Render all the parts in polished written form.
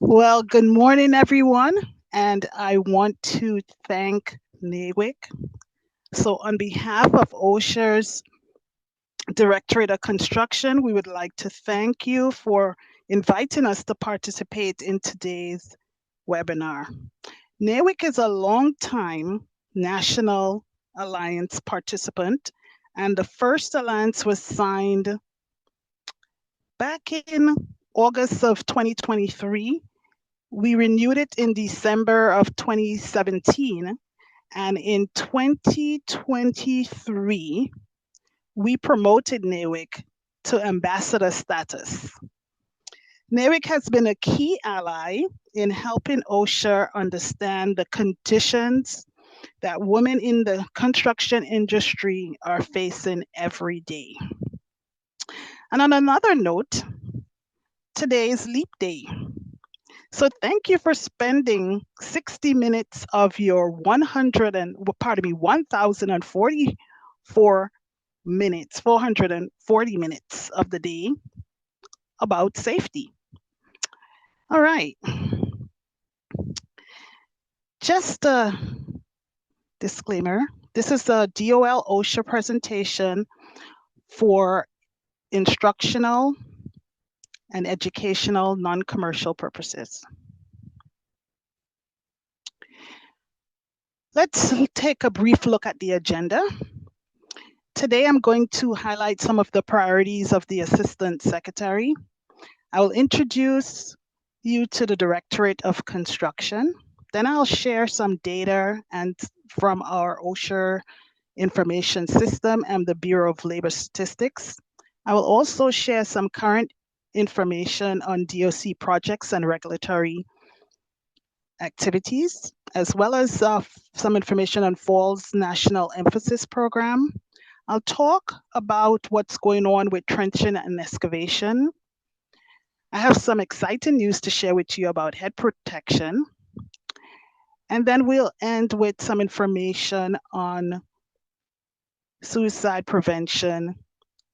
Well, good morning, everyone. And I want to thank NAWIC. So, on behalf of OSHA's Directorate of Construction, we would like to thank you for inviting us to participate in today's webinar. NAWIC is a long-time National Alliance participant, and the first alliance was signed back in August of 2023. We renewed it in December of 2017, and in 2023, we promoted NAWIC to ambassador status. NAWIC has been a key ally in helping OSHA understand the conditions that women in the construction industry are facing every day. And on another note, today is Leap Day. So thank you for spending 60 minutes of your 1044 minutes, 440 minutes of the day about safety. All right. Just a disclaimer. This is a DOL OSHA presentation for instructional and educational non-commercial purposes. Let's take a brief look at the agenda. Today, I'm going to highlight some of the priorities of the Assistant Secretary. I will introduce you to the Directorate of Construction. Then I'll share some data and from our OSHA information system and the Bureau of Labor Statistics. I will also share some current information on DOC projects and regulatory activities, as well as some information on Fall's National Emphasis Program. I'll talk about what's going on with trenching and excavation. I have some exciting news to share with you about head protection. And then we'll end with some information on suicide prevention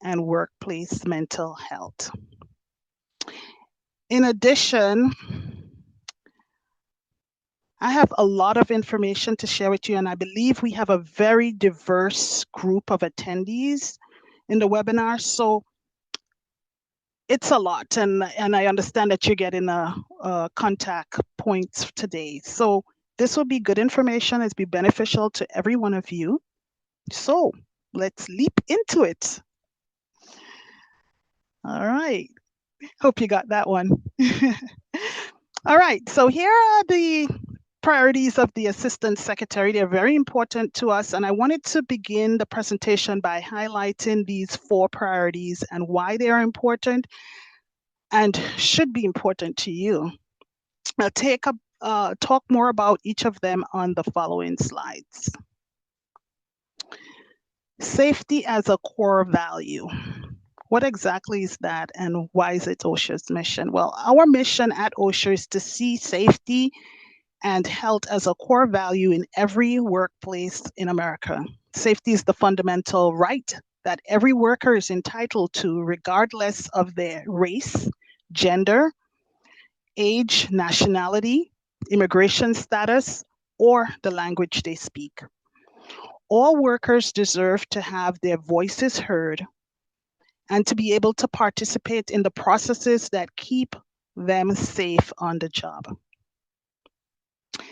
and workplace mental health. In addition, I have a lot of information to share with you, and I believe we have a very diverse group of attendees in the webinar. So it's a lot, and I understand that you're getting a contact points today. So this will be good information. It's be beneficial to every one of you. So let's leap into it. All right. Hope you got that one. All right. So here are the priorities of the Assistant Secretary. They're very important to us, and I wanted to begin the presentation by highlighting these 4 priorities and why they are important and should be important to you. I'll talk more about each of them on the following slides. Safety as a core value. What exactly is that, and why is it OSHA's mission? Well, our mission at OSHA is to see safety and health as a core value in every workplace in America. Safety is the fundamental right that every worker is entitled to, regardless of their race, gender, age, nationality, immigration status, or the language they speak. All workers deserve to have their voices heard and to be able to participate in the processes that keep them safe on the job.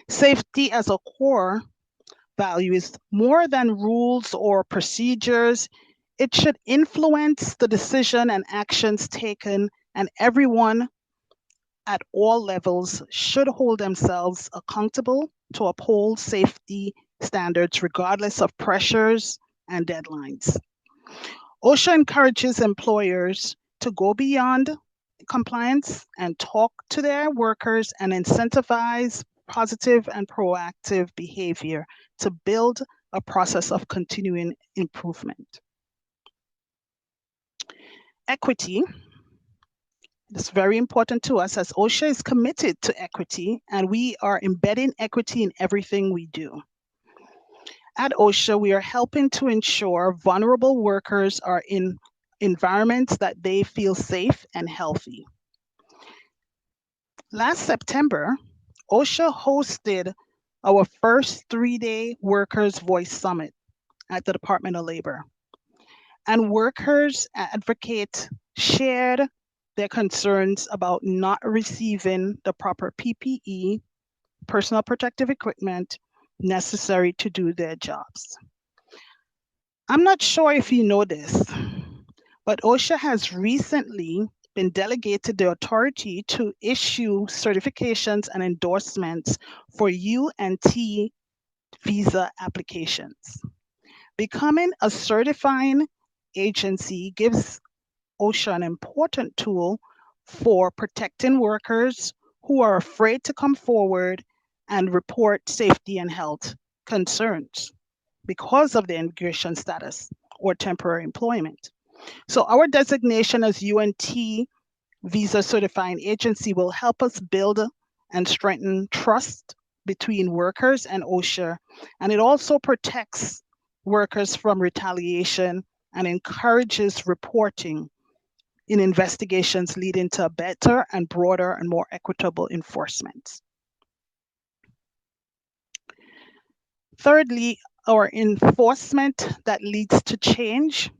Safety as a core value is more than rules or procedures. It should influence the decision and actions taken, and everyone at all levels should hold themselves accountable to uphold safety standards regardless of pressures and deadlines. OSHA encourages employers to go beyond compliance and talk to their workers and incentivize positive and proactive behavior to build a process of continuing improvement. Equity is very important to us, as OSHA is committed to equity, and we are embedding equity in everything we do. At OSHA, we are helping to ensure vulnerable workers are in environments that they feel safe and healthy. Last September, OSHA hosted our first 3-day Workers' Voice Summit at the Department of Labor. And workers advocate shared their concerns about not receiving the proper PPE, personal protective equipment, necessary to do their jobs. I'm not sure if you know this, but OSHA has recently been delegated the authority to issue certifications and endorsements for UNT visa applications. Becoming a certifying agency gives OSHA an important tool for protecting workers who are afraid to come forward and report safety and health concerns because of their immigration status or temporary employment. So our designation as UNT Visa Certifying Agency will help us build and strengthen trust between workers and OSHA, and it also protects workers from retaliation and encourages reporting in investigations leading to better and broader and more equitable enforcement. Thirdly, our enforcement that leads to change.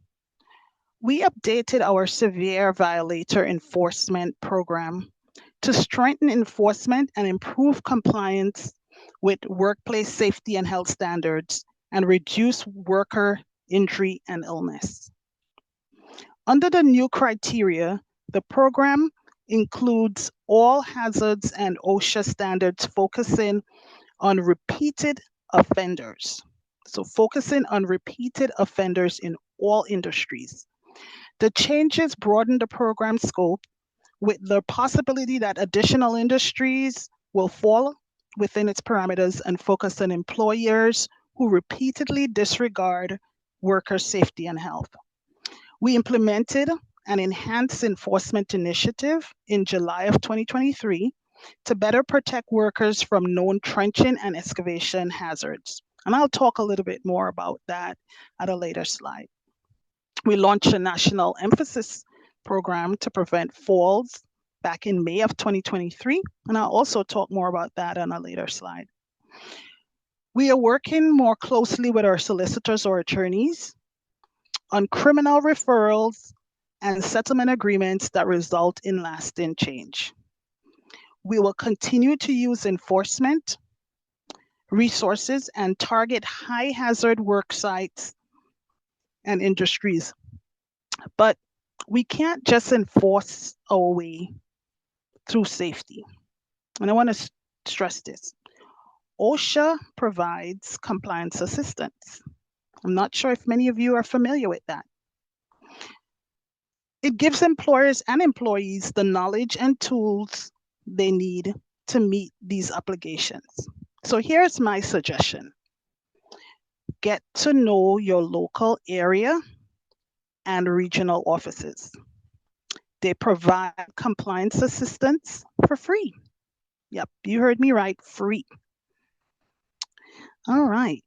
We updated our severe violator enforcement program to strengthen enforcement and improve compliance with workplace safety and health standards and reduce worker injury and illness. Under the new criteria, the program includes all hazards and OSHA standards focusing on repeated offenders. So focusing on repeated offenders in all industries. The changes broaden the program scope with the possibility that additional industries will fall within its parameters and focus on employers who repeatedly disregard worker safety and health. We implemented an enhanced enforcement initiative in July of 2023 to better protect workers from known trenching and excavation hazards. And I'll talk a little bit more about that at a later slide. We launched a national emphasis program to prevent falls back in May of 2023, and I'll also talk more about that on a later slide. We are working more closely with our solicitors or attorneys on criminal referrals and settlement agreements that result in lasting change. We will continue to use enforcement resources and target high hazard work sites and industries. But we can't just enforce our way through safety. And I want to stress this. OSHA provides compliance assistance. I'm not sure if many of you are familiar with that. It gives employers and employees the knowledge and tools they need to meet these obligations. So here's my suggestion. Get to know your local area and regional offices. They provide compliance assistance for free. Yep, you heard me right, free. All right.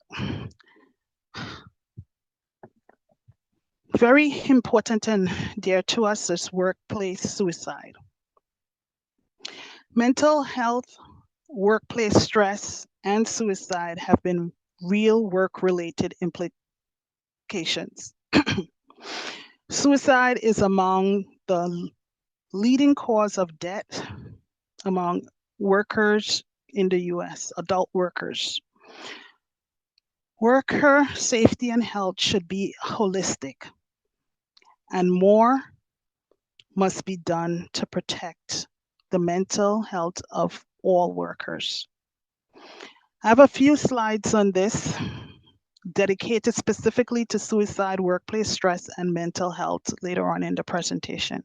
Very important and dear to us is workplace suicide. Mental health, workplace stress, and suicide have been real work-related implications. Suicide is among the leading cause of death among workers in the US, adult workers. Worker safety and health should be holistic, and more must be done to protect the mental health of all workers. I have a few slides on this dedicated specifically to suicide, workplace stress, and mental health later on in the presentation.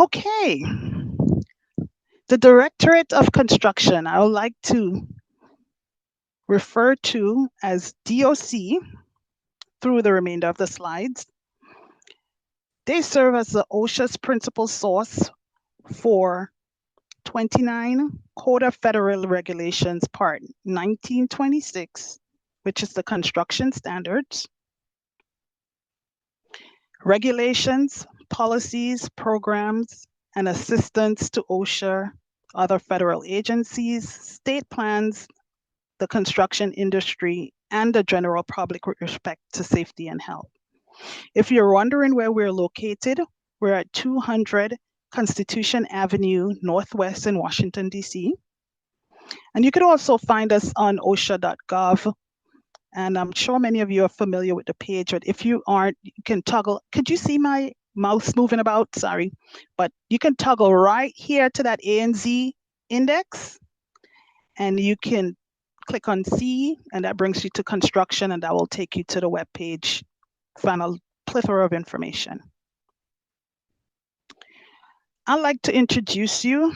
Okay, the Directorate of Construction, I would like to refer to as DOC through the remainder of the slides. They serve as the OSHA's principal source for 29 Code of Federal Regulations, Part 1926, which is the construction standards, regulations, policies, programs, and assistance to OSHA, other federal agencies, state plans, the construction industry, and the general public with respect to safety and health. If you're wondering where we're located, we're at 200 Constitution Avenue Northwest in Washington, D.C. And you could also find us on OSHA.gov. And I'm sure many of you are familiar with the page, but if you aren't, you can toggle. Could you see my mouse moving about? Sorry, but you can toggle right here to that ANZ index, and you can click on C, and that brings you to construction, and that will take you to the web page, find a plethora of information. I'd like to introduce you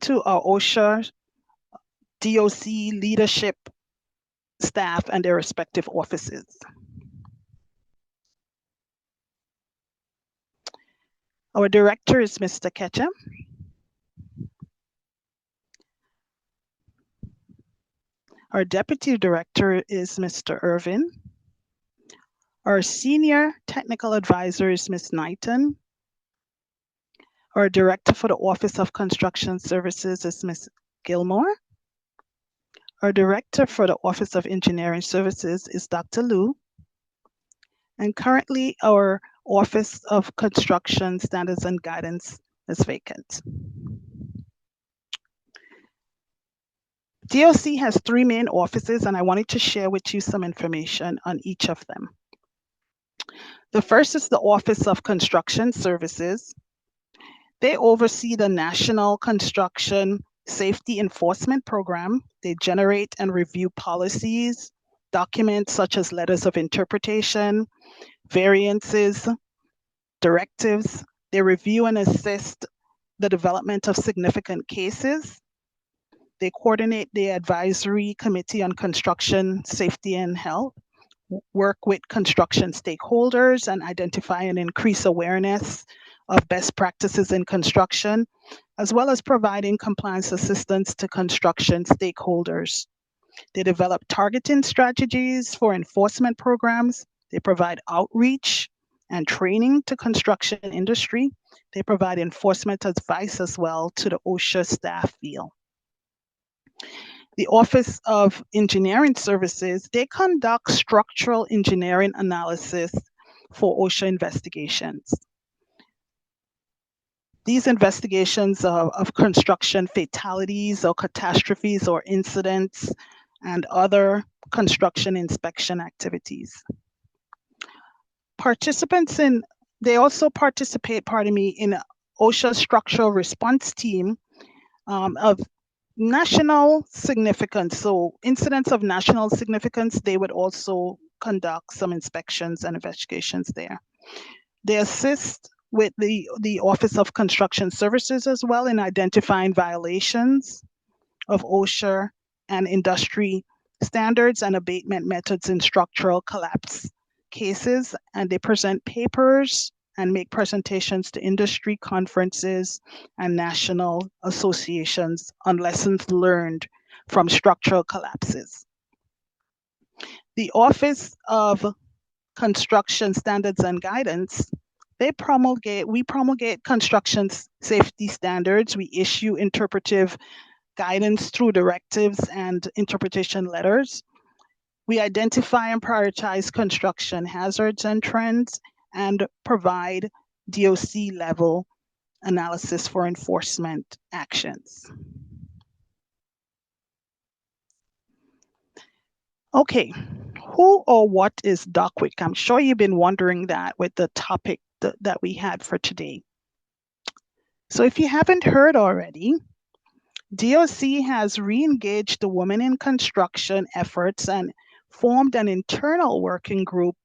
to our OSHA DOC leadership staff and their respective offices. Our director is Mr. Ketchum. Our deputy director is Mr. Irvin. Our senior technical advisor is Ms. Knighton. Our director for the Office of Construction Services is Ms. Gilmore. Our director for the Office of Engineering Services is Dr. Liu. And currently our Office of Construction Standards and Guidance is vacant. DOC has 3 main offices, and I wanted to share with you some information on each of them. The first is the Office of Construction Services. They oversee the National Construction Safety Enforcement Program. They generate and review policies, documents such as letters of interpretation, variances, directives. They review and assist the development of significant cases. They coordinate the Advisory Committee on Construction Safety and Health, work with construction stakeholders, and identify and increase awareness of best practices in construction, as well as providing compliance assistance to construction stakeholders. They develop targeting strategies for enforcement programs. They provide outreach and training to construction industry. They provide enforcement advice as well to the OSHA staff field. The Office of Engineering Services, they conduct structural engineering analysis for OSHA investigations. These investigations of construction fatalities or catastrophes or incidents and other construction inspection activities. They also participate, in OSHA structural response team of national significance. So incidents of national significance, they would also conduct some inspections and investigations there. They assist with the Office of Construction Services as well in identifying violations of OSHA and industry standards and abatement methods in structural collapse cases. And they present papers and make presentations to industry conferences and national associations on lessons learned from structural collapses. The Office of Construction Standards and Guidance, we promulgate construction safety standards. We issue interpretive guidance through directives and interpretation letters. We identify and prioritize construction hazards and trends and provide DOC level analysis for enforcement actions. Okay, who or what is DOCWIC? I'm sure you've been wondering that with the topic that we had for today. So if you haven't heard already, DOC has re-engaged the Women in Construction efforts and formed an internal working group,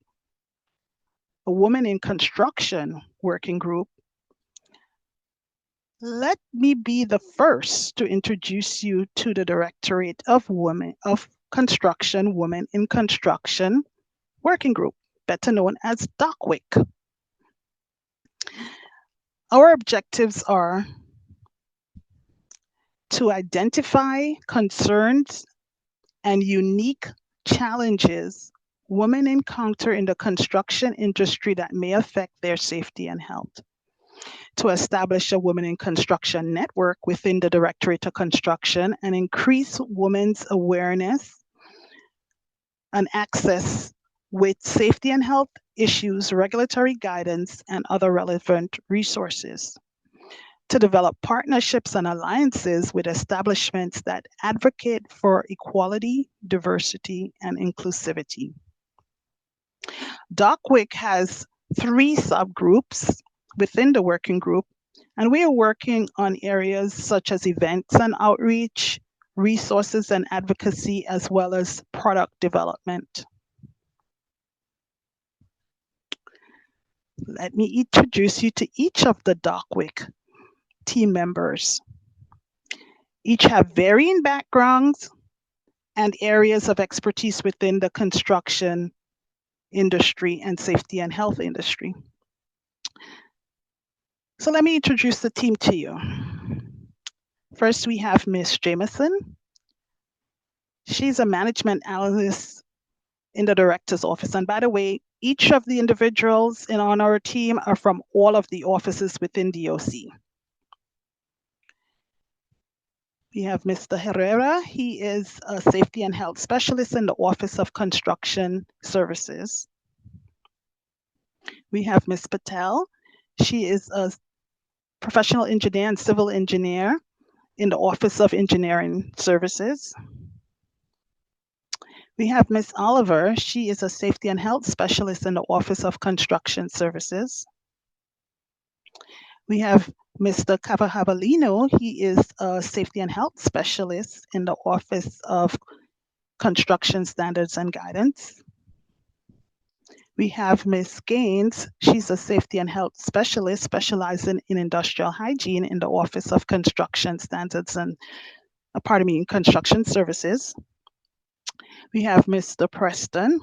a Women in Construction working group. Let me be the first to introduce you to the Directorate of Construction Women in Construction working group, better known as DOCWIC. Our objectives are to identify concerns and unique challenges women encounter in the construction industry that may affect their safety and health. to establish a Women in Construction network within the Directorate of Construction and increase women's awareness and access with safety and health issues, regulatory guidance, and other relevant resources. To develop partnerships and alliances with establishments that advocate for equality, diversity, and inclusivity. DOCWIC has 3 subgroups within the working group, and we are working on areas such as events and outreach, resources and advocacy, as well as product development. Let me introduce you to each of the DOCWIC team members. Each have varying backgrounds and areas of expertise within the construction industry and safety and health industry. So let me introduce the team to you. First, we have Ms. Jameson. She's a management analyst in the director's office. And by the way, each of the individuals on our team are from all of the offices within DOC. We have Mr. Herrera. He is a safety and health specialist in the Office of Construction Services. We have Ms. Patel. She is a professional engineer and civil engineer in the Office of Engineering Services. We have Ms. Oliver. She is a safety and health specialist in the Office of Construction Services. We have Mr. Cavajabalino. He is a safety and health specialist in the Office of Construction Standards and Guidance. We have Ms. Gaines. She's a safety and health specialist specializing in industrial hygiene in the Office of Construction Standards and, Construction Services. We have Mr. Preston.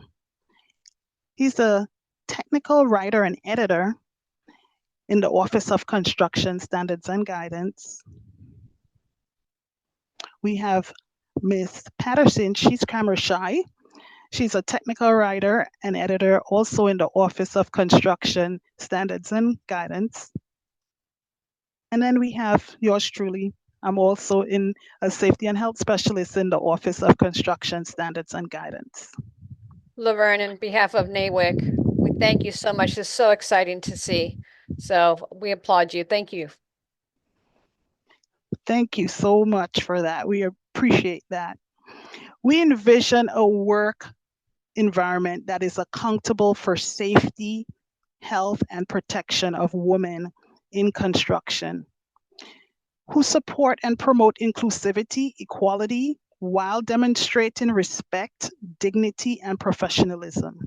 He's a technical writer and editor in the Office of Construction Standards and Guidance. We have Ms. Patterson. She's camera shy. She's a technical writer and editor also in the Office of Construction Standards and Guidance. And then we have yours truly. I'm also a safety and health specialist in the Office of Construction Standards and Guidance. Laverne, on behalf of NAWIC, we thank you so much. It's so exciting to see. So we applaud you. Thank you. Thank you so much for that. We appreciate that. We envision a work environment that is accountable for safety, health, and protection of women in construction, who support and promote inclusivity, equality, while demonstrating respect, dignity, and professionalism.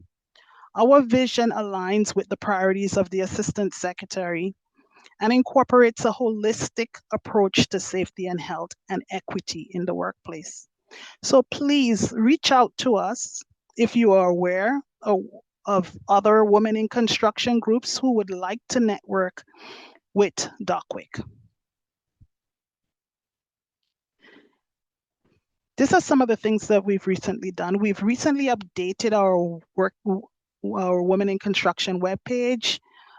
Our vision aligns with the priorities of the Assistant Secretary and incorporates a holistic approach to safety and health and equity in the workplace. So please reach out to us if you are aware of other women in construction groups who would like to network with DOCWIC. These are some of the things that we've recently done. We've recently updated our Women in Construction webpage,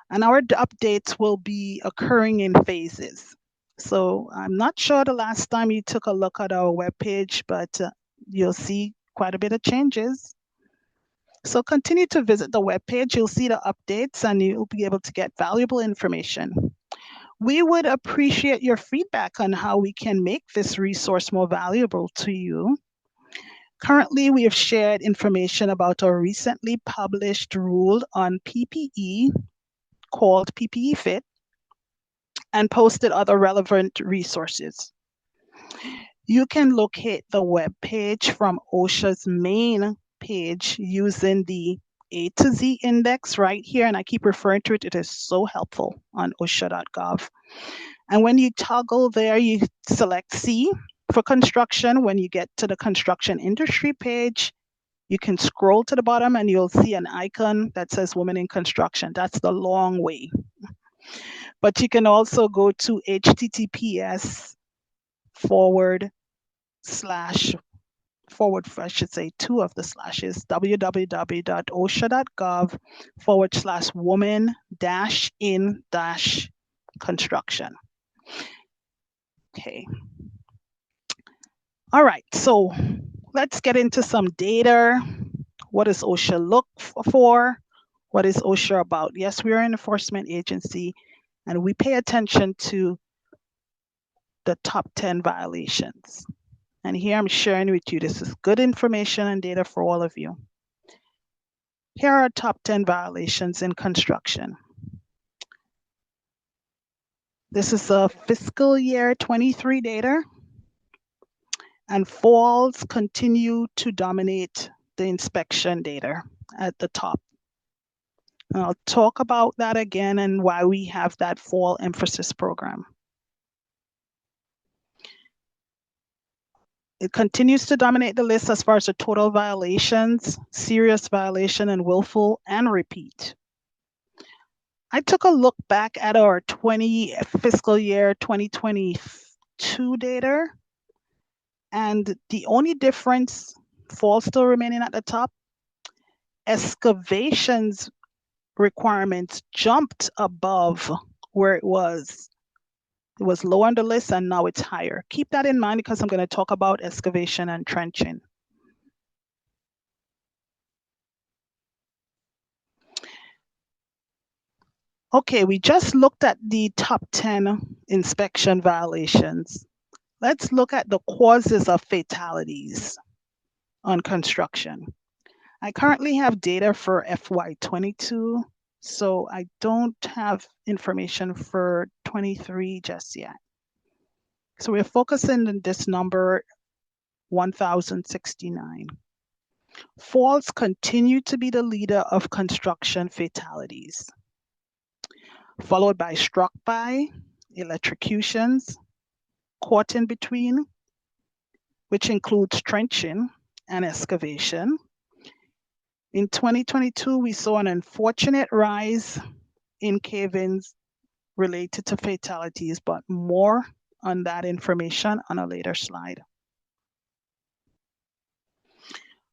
and our updates will be occurring in phases. So I'm not sure the last time you took a look at our webpage, but you'll see quite a bit of changes. So continue to visit the webpage. You'll see the updates and you'll be able to get valuable information. We would appreciate your feedback on how we can make this resource more valuable to you. Currently, we have shared information about our recently published rule on PPE called PPE Fit and posted other relevant resources. You can locate the web page from OSHA's main page using the A to Z index right here, and I keep referring to it. It is so helpful on OSHA.gov. And when you toggle there, you select C for construction. When you get to the construction industry page, you can scroll to the bottom and you'll see an icon that says Women in Construction. That's the long way. But you can also go to https I should say two of the slashes, www.osha.gov/woman-in- construction. Okay. All right, so let's get into some data. What does OSHA look for? What is OSHA about? Yes, we are an enforcement agency and we pay attention to the top 10 violations. And here I'm sharing with you, this is good information and data for all of you. Here are top 10 violations in construction. This is a fiscal year 23 data, and falls continue to dominate the inspection data at the top. And I'll talk about that again and why we have that fall emphasis program. It continues to dominate the list as far as the total violations, serious violation, and willful and repeat. I took a look back at our fiscal year 2022 data, and the only difference, fall still remaining at the top, excavations requirements jumped above where it was. It was low on the list and now it's higher. Keep that in mind because I'm going to talk about excavation and trenching. Okay, we just looked at the top 10 inspection violations. Let's look at the causes of fatalities on construction. I currently have data for FY22, so I don't have information for 23 just yet. So we're focusing on this number 1,069. Falls continue to be the leader of construction fatalities, followed by struck by, electrocutions, caught in between, which includes trenching and excavation. In 2022, we saw an unfortunate rise in cave-ins related to fatalities, but more on that information on a later slide.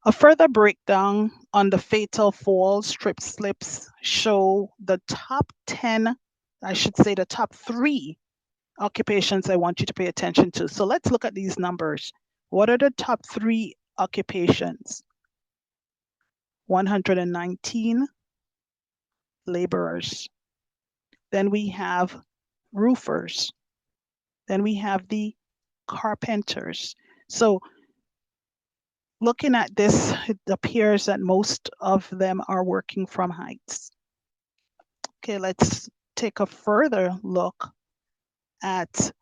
A further breakdown on the fatal falls, trip slips show the top 10, I should say the top 3 occupations I want you to pay attention to. So let's look at these numbers. What are the top 3 occupations? 119 laborers. Then we have roofers. Then we have the carpenters. So looking at this, it appears that most of them are working from heights. Okay, let's take a further look at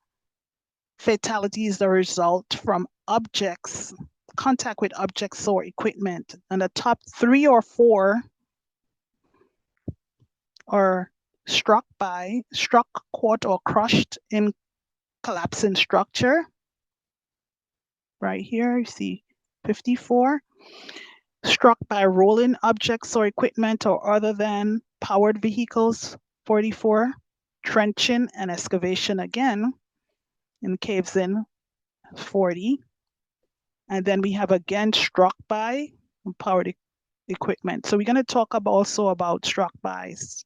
fatalities that result from objects, contact with objects or equipment. And the top 3 or 4 are struck, caught, or crushed in collapsing structure. Right here, you see 54. Struck by rolling objects or equipment or other than powered vehicles, 44. Trenching and excavation again in caves in, 40. And then we have again struck by powered equipment. So we're going to talk also about struck bys.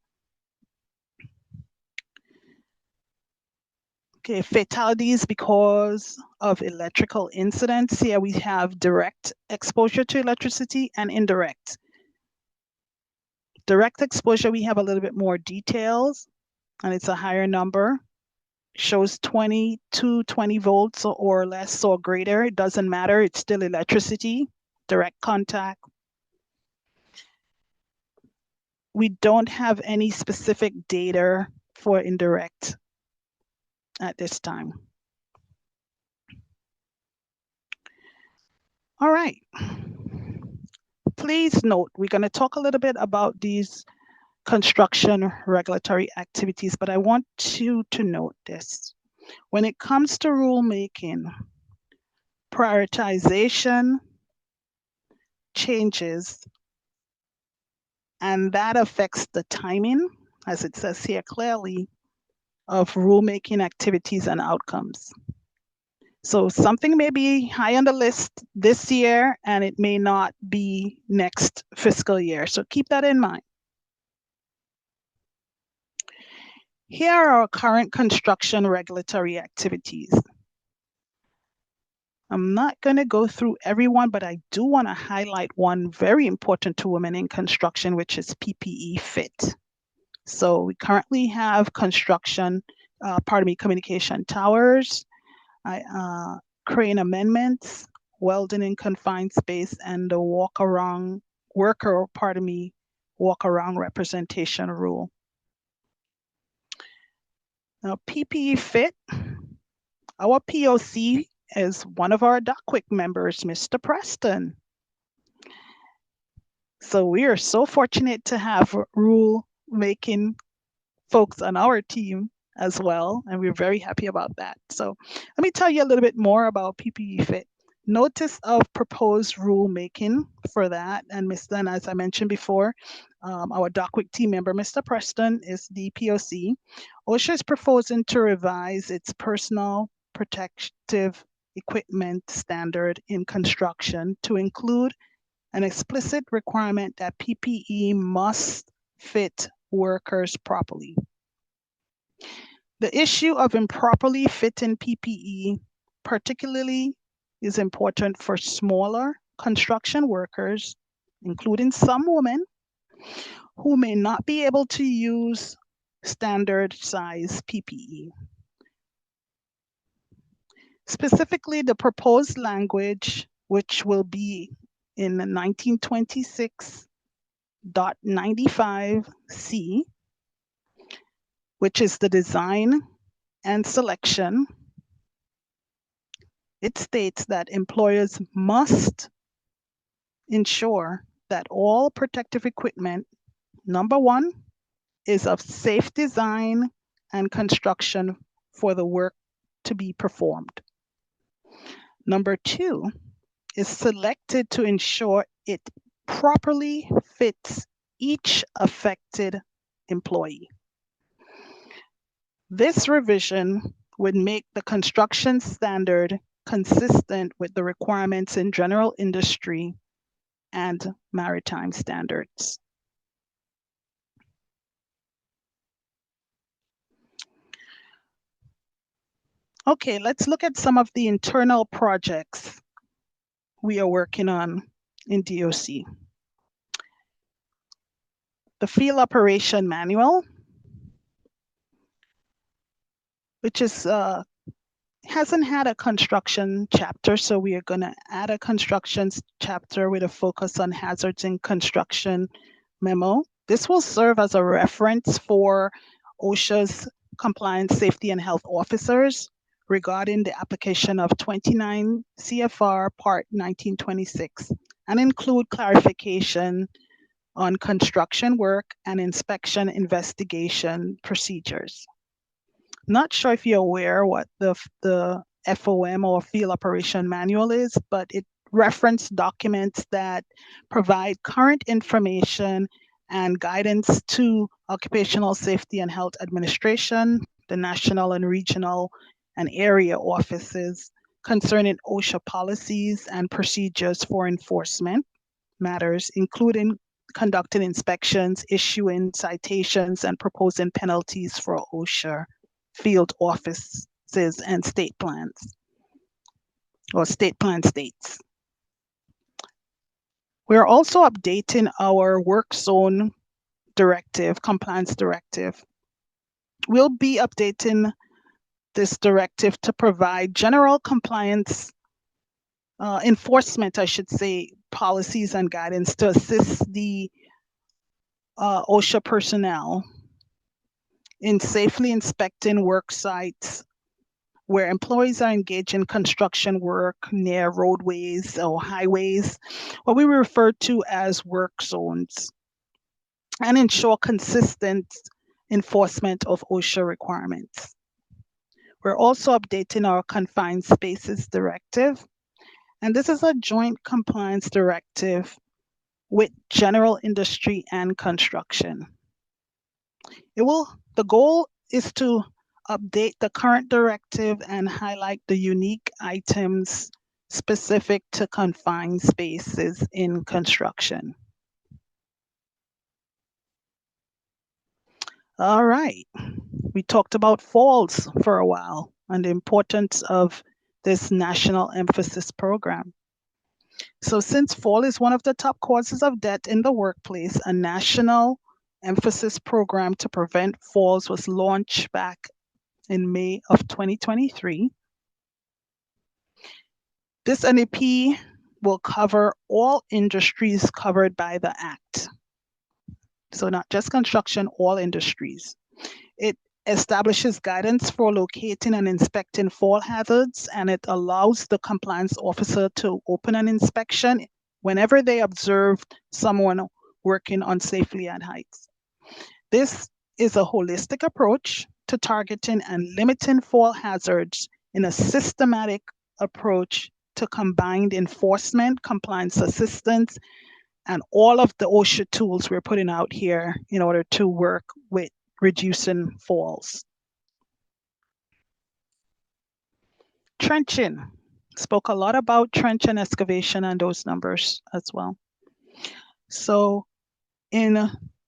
Okay, fatalities because of electrical incidents. Here we have direct exposure to electricity and indirect. Direct exposure, we have a little bit more details, and it's a higher number. Shows 20 to 20 volts or less or greater. It doesn't matter, it's still electricity, direct contact. We don't have any specific data for indirect at this time. All right. Please note, we're going to talk a little bit about these construction regulatory activities, but I want you to note this. When it comes to rulemaking, prioritization changes, and that affects the timing, as it says here clearly, of rulemaking activities and outcomes. So something may be high on the list this year, and it may not be next fiscal year. So keep that in mind. Here are our current construction regulatory activities. I'm not going to go through everyone, but I do want to highlight one very important to women in construction, which is PPE fit. So we currently have communication towers, crane amendments, welding in confined space, and the walk-around representation rule. Now, PPE fit, our POC is one of our DOCWIC members, Mr. Preston. So we are so fortunate to have rule-making folks on our team as well, and we're very happy about that. So let me tell you a little bit more about PPE fit. Notice of proposed rulemaking for that, and then, as I mentioned before, our DOCWIC team member, Mr. Preston, is the POC. OSHA is proposing to revise its personal protective equipment standard in construction to include an explicit requirement that PPE must fit workers properly. The issue of improperly fitting PPE particularly is important for smaller construction workers, including some women, who may not be able to use standard size PPE. Specifically, the proposed language, which will be in 1926.95C, which is the design and selection, it states that employers must ensure that all protective equipment, number one, is of safe design and construction for the work to be performed. Number two, is selected to ensure it properly fits each affected employee. This revision would make the construction standard consistent with the requirements in general industry and maritime standards. Okay, let's look at some of the internal projects we are working on in DOC. The Field Operation Manual, which is hasn't had a construction chapter, so we are going to add a construction chapter with a focus on hazards in construction memo. This will serve as a reference for OSHA's compliance, safety, and health officers regarding the application of 29 CFR Part 1926 and include clarification on construction work and inspection investigation procedures. Not sure if you're aware what the FOM or Field Operation Manual is, but it references documents that provide current information and guidance to Occupational Safety and Health Administration, the national and regional and area offices concerning OSHA policies and procedures for enforcement matters, including conducting inspections, issuing citations, and proposing penalties for OSHA field offices and state plans, or state plan states. We're also updating our work zone directive, compliance directive. We'll be updating this directive to provide general compliance enforcement, I should say, policies and guidance to assist the OSHA personnel in safely inspecting work sites where employees are engaged in construction work near roadways or highways, what we refer to as work zones, and ensure consistent enforcement of OSHA requirements. We're also updating our confined spaces directive, and this is a joint compliance directive with general industry and construction. The goal is to update the current directive and highlight the unique items specific to confined spaces in construction. All right. We talked about falls for a while and the importance of this national emphasis program. So since fall is one of the top causes of death in the workplace, a national emphasis program to prevent falls was launched back in May of 2023. This NEP will cover all industries covered by the Act. So not just construction, all industries. It establishes guidance for locating and inspecting fall hazards, and it allows the compliance officer to open an inspection whenever they observe someone working unsafely at heights. This is a holistic approach to targeting and limiting fall hazards in a systematic approach to combined enforcement, compliance assistance, and all of the OSHA tools we're putting out here in order to work with reducing falls. Trenching. Spoke a lot about trench and excavation and those numbers as well. So in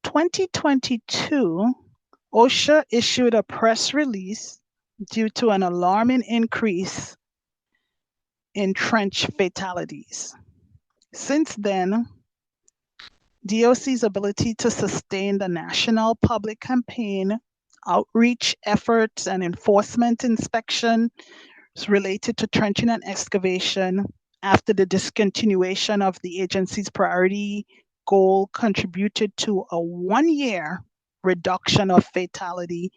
2022, OSHA issued a press release due to an alarming increase in trench fatalities. Since then, DOC's ability to sustain the national public campaign, outreach efforts, and enforcement inspection related to trenching and excavation after the discontinuation of the agency's priority goal contributed to a 1-year reduction of fatality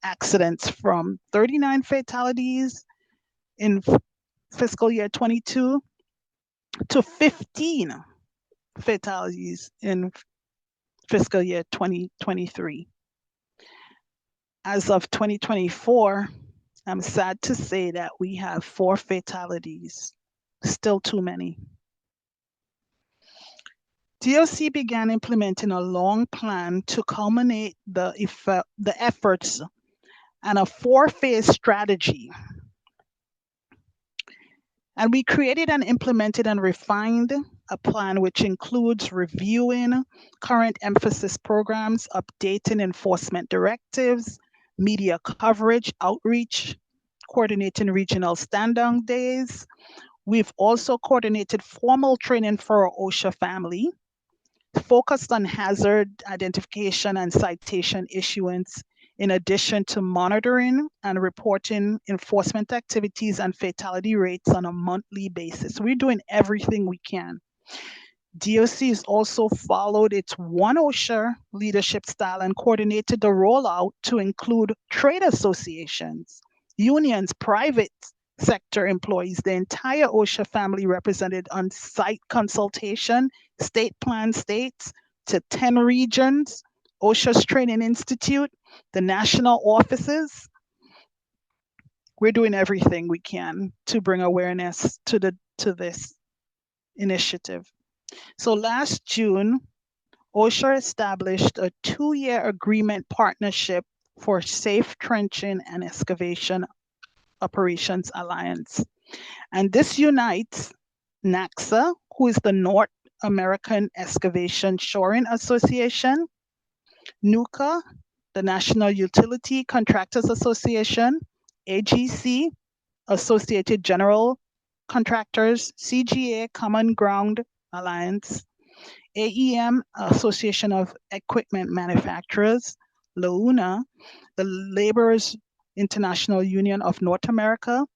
accidents from 39 fatalities in fiscal year 22 to 15 fatalities in fiscal year 2023. As of 2024, I'm sad to say that we have 4 fatalities, still too many. DOC began implementing a long plan to culminate the efforts and a 4-phase strategy. And we created and implemented and refined a plan which includes reviewing current emphasis programs, updating enforcement directives, media coverage, outreach, coordinating regional stand-down days. We've also coordinated formal training for our OSHA family, focused on hazard identification and citation issuance, in addition to monitoring and reporting enforcement activities and fatality rates on a monthly basis. We're doing everything we can. DOC has also followed its One OSHA leadership style and coordinated the rollout to include trade associations, unions, private sector employees, the entire OSHA family represented on site consultation, state plan states to 10 regions, OSHA's Training Institute, the national offices. We're doing everything we can to bring awareness to this initiative. So last June, OSHA established a 2-year agreement partnership for Safe Trenching and Excavation Operations Alliance. And this unites NACSA, who is the North American Excavation Shoring Association, NUCA, the National Utility Contractors Association, AGC, Associated General Contractors, CGA, Common Ground Alliance, AEM, Association of Equipment Manufacturers, LAUNA, the Laborers International Union of North America,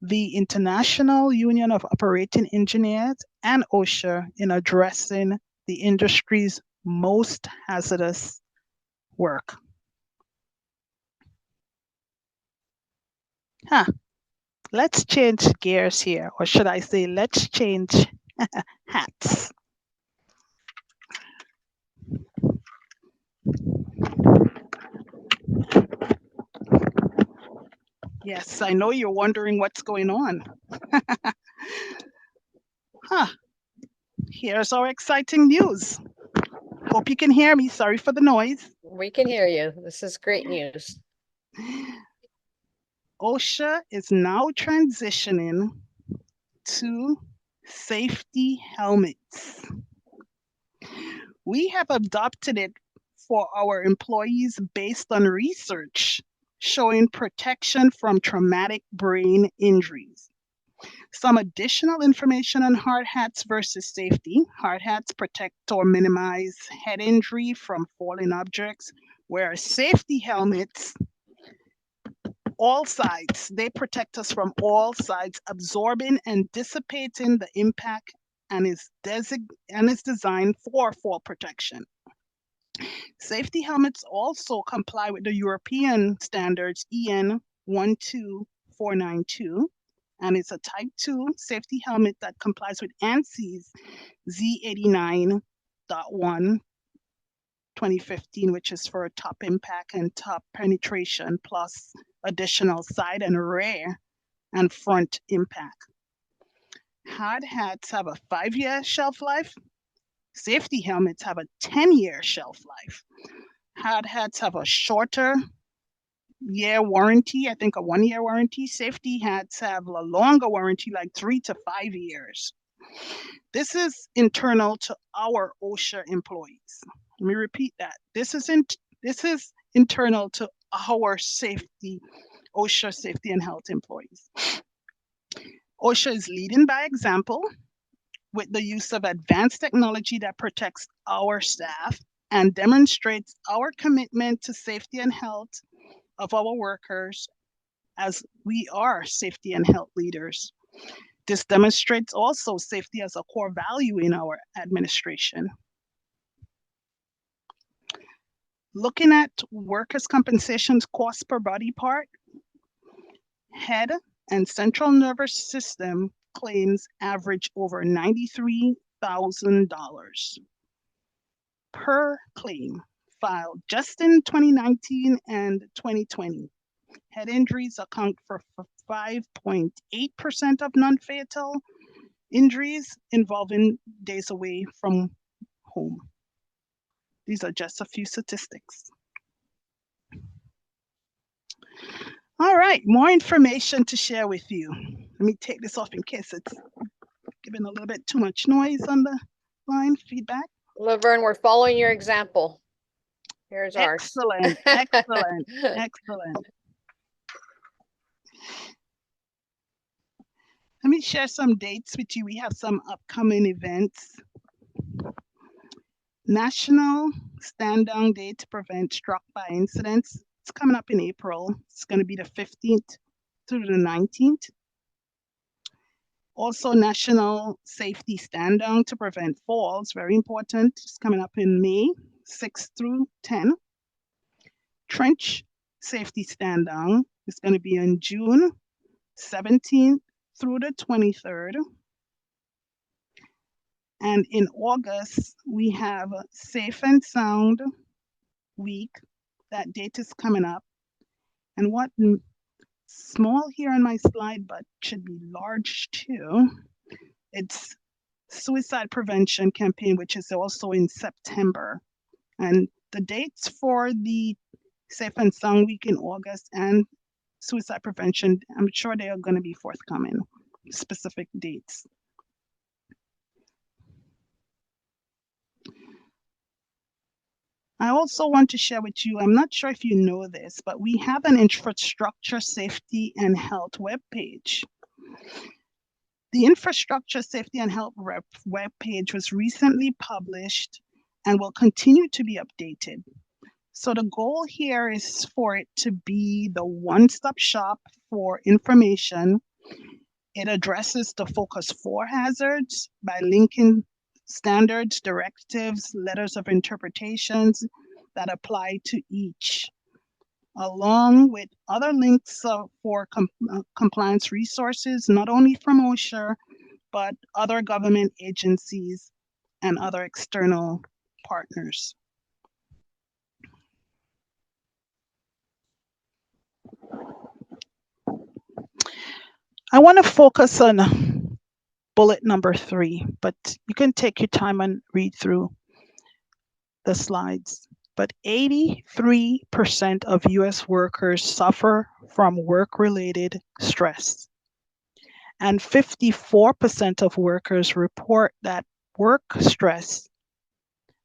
the International Union of Operating Engineers, and OSHA in addressing the industry's most hazardous work. Let's change gears here, or should I say, let's change hats. Yes, I know you're wondering what's going on. Here's our exciting news. Hope you can hear me. Sorry for the noise. We can hear you. This is great news. OSHA is now transitioning to safety helmets. We have adopted it for our employees based on research showing protection from traumatic brain injuries. Some additional information on hard hats versus safety. Hard hats protect or minimize head injury from falling objects, whereas safety helmets, all sides, they protect us from all sides, absorbing and dissipating the impact, and is designed for fall protection. Safety helmets also comply with the European standards EN 12492, and it's a Type 2 safety helmet that complies with ANSI's Z89.1 2015, which is for top impact and top penetration, plus additional side and rear and front impact. Hard hats have a 5-year shelf life. Safety helmets have a 10-year shelf life. Hard hats have a shorter year warranty, I think a 1-year warranty. Safety hats have a longer warranty, like 3 to 5 years. This is internal to our OSHA employees. Let me repeat that. This is internal to our OSHA safety and health employees. OSHA is leading by example with the use of advanced technology that protects our staff and demonstrates our commitment to safety and health of our workers, as we are safety and health leaders. This demonstrates also safety as a core value in our administration. Looking at workers' compensation cost per body part, head and central nervous system claims average over $93,000 per claim filed just in 2019 and 2020. Head injuries account for 5.8% of non-fatal injuries involving days away from home. These are just a few statistics. All right, more information to share with you. Let me take this off in case it's giving a little bit too much noise on the line, feedback. Laverne, we're following your example. Here's ours. Excellent, excellent, excellent. Let me share some dates with you. We have some upcoming events. National Stand Down Day to Prevent Struck by Incidents. It's coming up in April. It's going to be the 15th through the 19th. Also, National Safety Stand Down to Prevent Falls, very important. It's coming up in May 6th through 10. Trench Safety Stand Down is going to be in June 17th through the 23rd. And in August, we have Safe and Sound Week. That date is coming up. And what small here on my slide, but should be large too, it's Suicide Prevention Campaign, which is also in September. And the dates for the Safe and Sound Week in August and Suicide Prevention, I'm sure they are going to be forthcoming, specific dates. I also want to share with you, I'm not sure if you know this, but we have an infrastructure safety and health webpage. The infrastructure safety and health webpage was recently published and will continue to be updated. So the goal here is for it to be the one-stop shop for information. It addresses the Focus 4 hazards by linking standards, directives, letters of interpretations that apply to each, along with other links for compliance resources, not only from OSHA, but other government agencies and other external partners. I want to focus on bullet number 3, but you can take your time and read through the slides. But 83% of US workers suffer from work-related stress. And 54% of workers report that work stress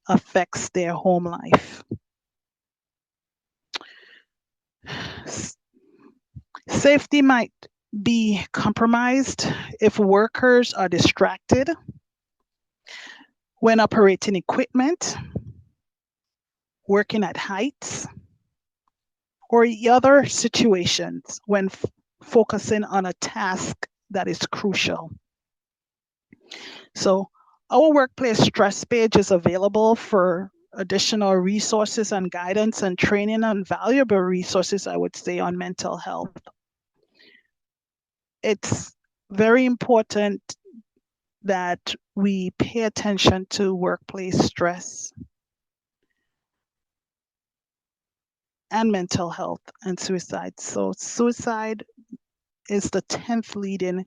affects their home life. Safety might be compromised if workers are distracted when operating equipment, working at heights, or other situations when focusing on a task that is crucial. So our workplace stress page is available for additional resources and guidance and training and valuable resources, I would say, on mental health. It's very important that we pay attention to workplace stress and mental health and suicide. So suicide is the 10th leading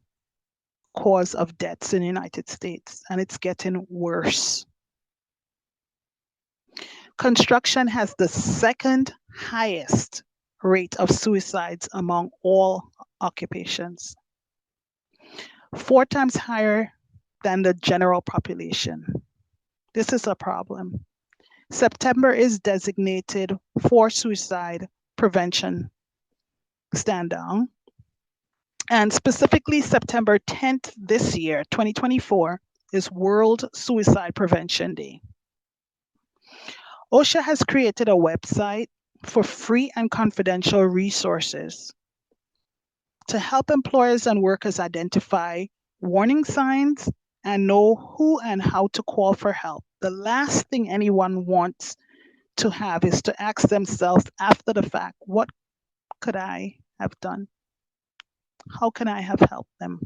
cause of deaths in the United States, and it's getting worse. Construction has the second highest rate of suicides among all occupations, 4 times higher than the general population. This is a problem. September is designated for suicide prevention stand down. And specifically, September 10th this year, 2024, is World Suicide Prevention Day. OSHA has created a website for free and confidential resources to help employers and workers identify warning signs and know who and how to call for help. The last thing anyone wants to have is to ask themselves after the fact, what could I have done? How can I have helped them?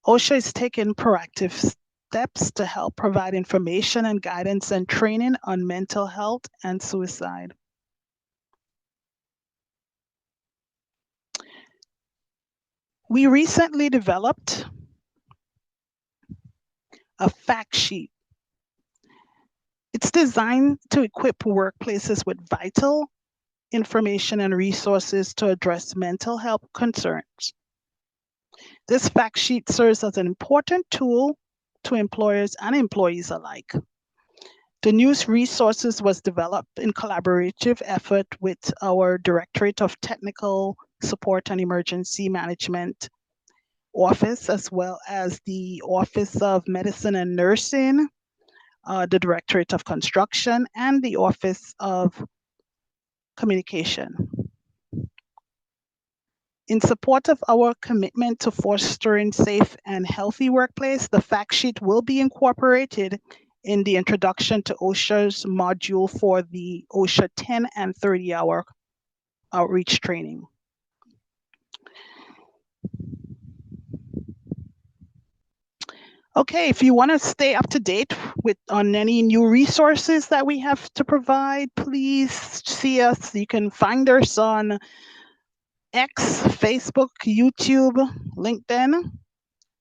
OSHA is taking proactive steps to help provide information and guidance and training on mental health and suicide. We recently developed a fact sheet. It's designed to equip workplaces with vital information and resources to address mental health concerns. This fact sheet serves as an important tool to employers and employees alike. The news resources was developed in collaborative effort with our Directorate of Technical Support and Emergency Management Office, as well as the Office of Medicine and Nursing, the Directorate of Construction, and the Office of Communication. In support of our commitment to fostering safe and healthy workplace, the fact sheet will be incorporated in the introduction to OSHA's module for the OSHA 10 and 30-hour outreach training. Okay, if you want to stay up to date on any new resources that we have to provide, please see us. You can find us on X, Facebook, YouTube, LinkedIn,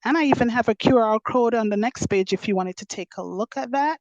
and I even have a QR code on the next page if you wanted to take a look at that.